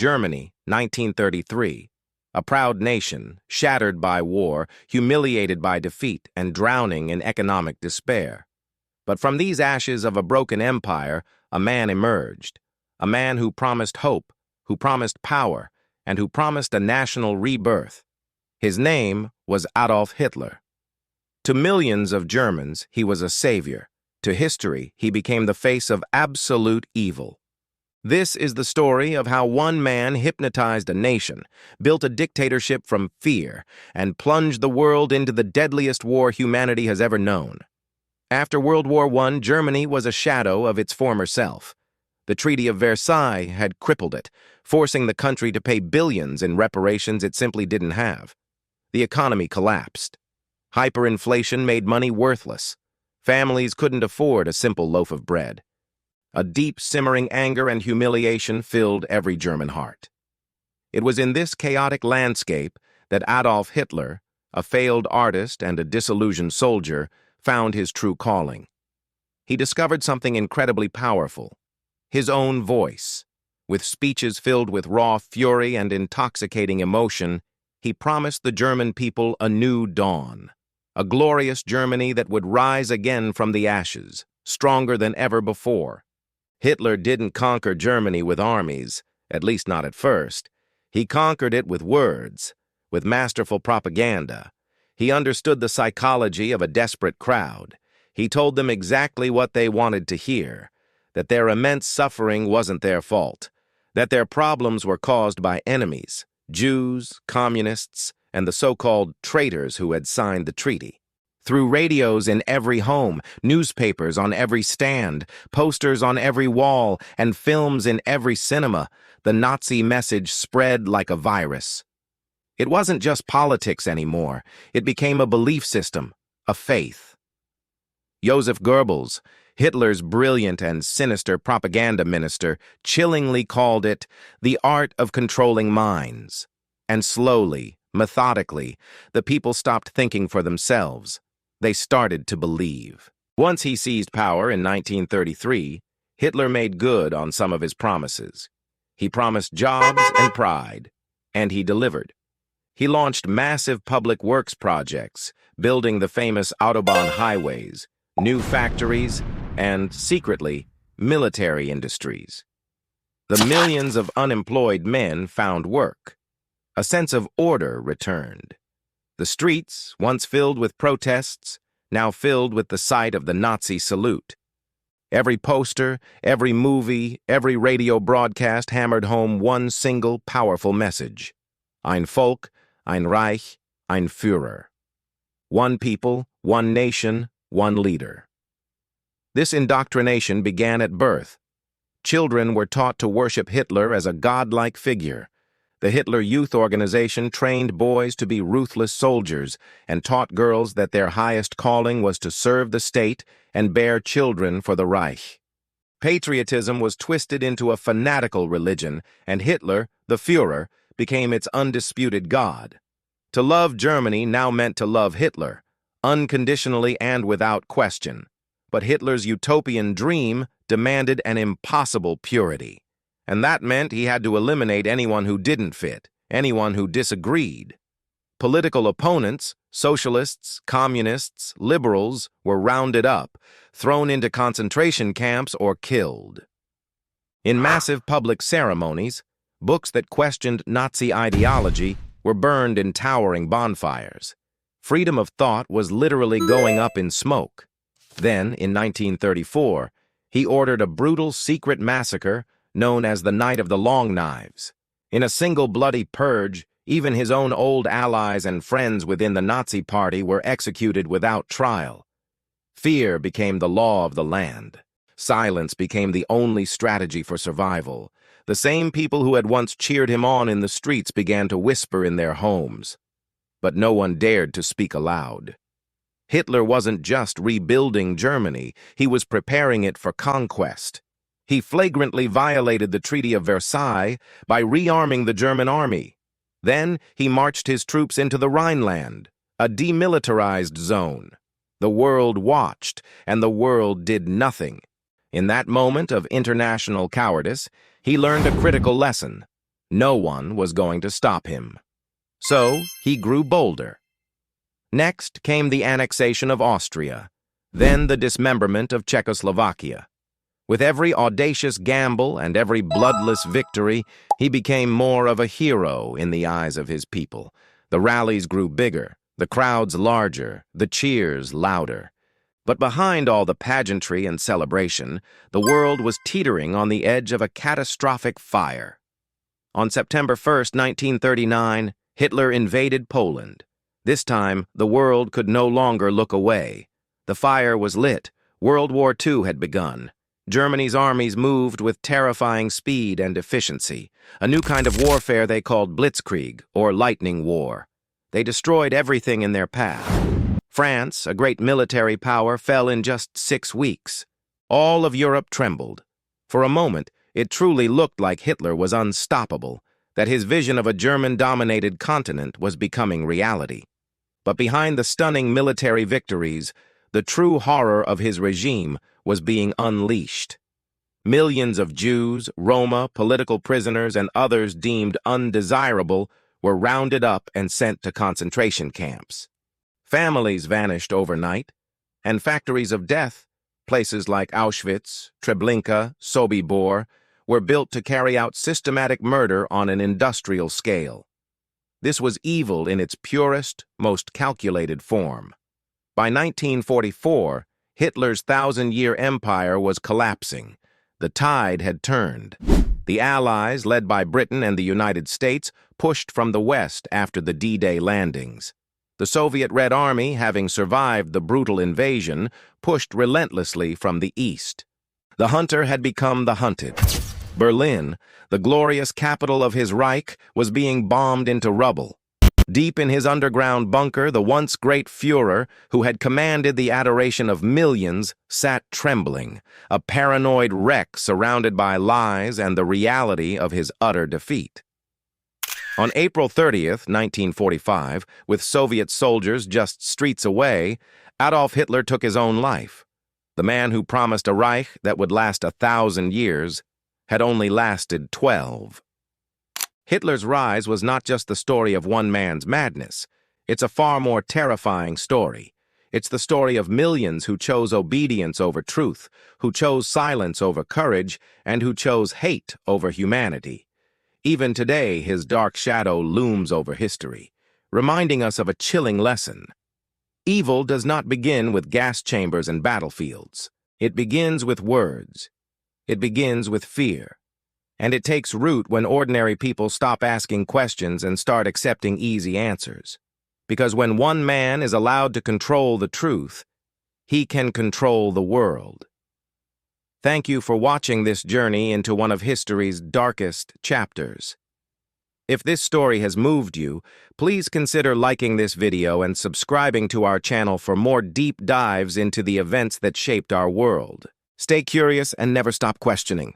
Germany, 1933. A proud nation, shattered by war, humiliated by defeat, and drowning in economic despair. But from these ashes of a broken empire, a man emerged. A man who promised hope, who promised power, and who promised a national rebirth. His name was Adolf Hitler. To millions of Germans, he was a savior. To history, he became the face of absolute evil. This is the story of how one man hypnotized a nation, built a dictatorship from fear, and plunged the world into the deadliest war humanity has ever known. After World War I, Germany was a shadow of its former self. The Treaty of Versailles had crippled it, forcing the country to pay billions in reparations it simply didn't have. The economy collapsed. Hyperinflation made money worthless. Families couldn't afford a simple loaf of bread. A deep, simmering anger and humiliation filled every German heart. It was in this chaotic landscape that Adolf Hitler, a failed artist and a disillusioned soldier, found his true calling. He discovered something incredibly powerful: his own voice. With speeches filled with raw fury and intoxicating emotion, he promised the German people a new dawn, a glorious Germany that would rise again from the ashes, stronger than ever before. Hitler didn't conquer Germany with armies, at least not at first. He conquered it with words, with masterful propaganda. He understood the psychology of a desperate crowd. He told them exactly what they wanted to hear, that their immense suffering wasn't their fault, that their problems were caused by enemies, Jews, communists, and the so-called traitors who had signed the treaty. Through radios in every home, newspapers on every stand, posters on every wall, and films in every cinema, the Nazi message spread like a virus. It wasn't just politics anymore. It became a belief system, a faith. Joseph Goebbels, Hitler's brilliant and sinister propaganda minister, chillingly called it the art of controlling minds. And slowly, methodically, the people stopped thinking for themselves. They started to believe. Once he seized power in 1933, Hitler made good on some of his promises. He promised jobs and pride, and he delivered. He launched massive public works projects, building the famous Autobahn highways, new factories, and, secretly, military industries. The millions of unemployed men found work. A sense of order returned. The streets, once filled with protests, now filled with the sight of the Nazi salute. Every poster, every movie, every radio broadcast hammered home one single powerful message: Ein Volk, ein Reich, ein Führer. One people, one nation, one leader. This indoctrination began at birth. Children were taught to worship Hitler as a godlike figure. The Hitler Youth Organization trained boys to be ruthless soldiers and taught girls that their highest calling was to serve the state and bear children for the Reich. Patriotism was twisted into a fanatical religion, and Hitler, the Führer, became its undisputed god. To love Germany now meant to love Hitler, unconditionally and without question. But Hitler's utopian dream demanded an impossible purity. And that meant he had to eliminate anyone who didn't fit, anyone who disagreed. Political opponents, socialists, communists, liberals, were rounded up, thrown into concentration camps, or killed. In massive public ceremonies, books that questioned Nazi ideology were burned in towering bonfires. Freedom of thought was literally going up in smoke. Then, in 1934, he ordered a brutal secret massacre known as the Night of the Long Knives. In a single bloody purge, even his own old allies and friends within the Nazi Party were executed without trial. Fear became the law of the land. Silence became the only strategy for survival. The same people who had once cheered him on in the streets began to whisper in their homes. But no one dared to speak aloud. Hitler wasn't just rebuilding Germany, he was preparing it for conquest. He flagrantly violated the Treaty of Versailles by rearming the German army. Then he marched his troops into the Rhineland, a demilitarized zone. The world watched, and the world did nothing. In that moment of international cowardice, he learned a critical lesson. No one was going to stop him. So he grew bolder. Next came the annexation of Austria, then the dismemberment of Czechoslovakia. With every audacious gamble and every bloodless victory, he became more of a hero in the eyes of his people. The rallies grew bigger, the crowds larger, the cheers louder. But behind all the pageantry and celebration, the world was teetering on the edge of a catastrophic fire. On September 1st, 1939, Hitler invaded Poland. This time, the world could no longer look away. The fire was lit. World War II had begun. Germany's armies moved with terrifying speed and efficiency, a new kind of warfare they called blitzkrieg, or lightning war. They destroyed everything in their path. France, a great military power, fell in just 6 weeks. All of Europe trembled. For a moment, it truly looked like Hitler was unstoppable, that his vision of a German-dominated continent was becoming reality. But behind the stunning military victories, the true horror of his regime was being unleashed. Millions of Jews, Roma, political prisoners, and others deemed undesirable were rounded up and sent to concentration camps. Families vanished overnight, and factories of death, places like Auschwitz, Treblinka, Sobibor, were built to carry out systematic murder on an industrial scale. This was evil in its purest, most calculated form. By 1944, Hitler's 1,000-year empire was collapsing. The tide had turned. The Allies, led by Britain and the United States, pushed from the west after the D-Day landings. The Soviet Red Army, having survived the brutal invasion, pushed relentlessly from the east. The hunter had become the hunted. Berlin, the glorious capital of his Reich, was being bombed into rubble. Deep in his underground bunker, the once great Führer, who had commanded the adoration of millions, sat trembling, a paranoid wreck surrounded by lies and the reality of his utter defeat. On April 30th, 1945, with Soviet soldiers just streets away, Adolf Hitler took his own life. The man who promised a Reich that would last 1,000 years had only lasted 12. Hitler's rise was not just the story of one man's madness. It's a far more terrifying story. It's the story of millions who chose obedience over truth, who chose silence over courage, and who chose hate over humanity. Even today, his dark shadow looms over history, reminding us of a chilling lesson. Evil does not begin with gas chambers and battlefields. It begins with words. It begins with fear. And it takes root when ordinary people stop asking questions and start accepting easy answers. Because when one man is allowed to control the truth, he can control the world. Thank you for watching this journey into one of history's darkest chapters. If this story has moved you, please consider liking this video and subscribing to our channel for more deep dives into the events that shaped our world. Stay curious and never stop questioning.